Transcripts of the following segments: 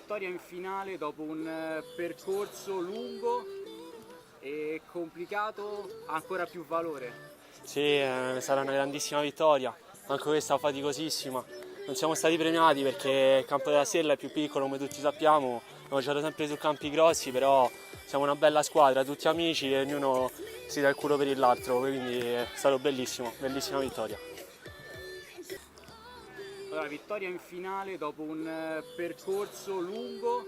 vittoria in finale dopo un percorso lungo e complicato ha ancora più valore. Sì, sarà una grandissima vittoria, anche questa faticosissima. Non siamo stati premiati perché il campo della Stella è più piccolo, come tutti sappiamo, abbiamo giocato sempre su campi grossi, però siamo una bella squadra, tutti amici e ognuno si dà il culo per l'altro, quindi è stato bellissimo, bellissima vittoria. Allora, vittoria in finale dopo un percorso lungo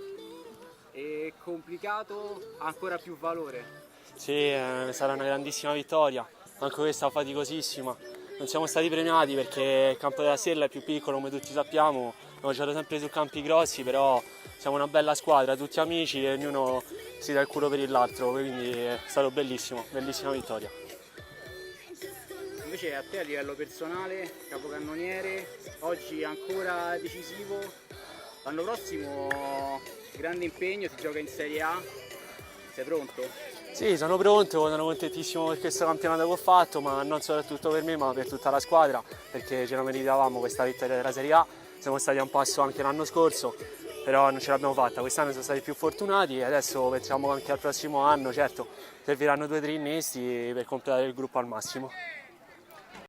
e complicato ha ancora più valore. Sì, sarà una grandissima vittoria, anche questa faticosissima. Non siamo stati premiati perché il campo della Stella è più piccolo, come tutti sappiamo, abbiamo giocato sempre su campi grossi, però siamo una bella squadra, tutti amici e ognuno si dà il culo per l'altro, quindi è stato bellissimo, bellissima vittoria. Invece a te a livello personale, capocannoniere, oggi ancora decisivo, l'anno prossimo grande impegno, si gioca in Serie A, sei pronto? Sì, sono pronto, sono contentissimo per questo campionato che ho fatto, ma non soprattutto per me, ma per tutta la squadra, perché ce la meritavamo questa vittoria della Serie A. Siamo stati a un passo anche l'anno scorso, però non ce l'abbiamo fatta. Quest'anno siamo stati più fortunati e adesso pensiamo anche al prossimo anno, certo, serviranno 2 o 3 innesti per completare il gruppo al massimo.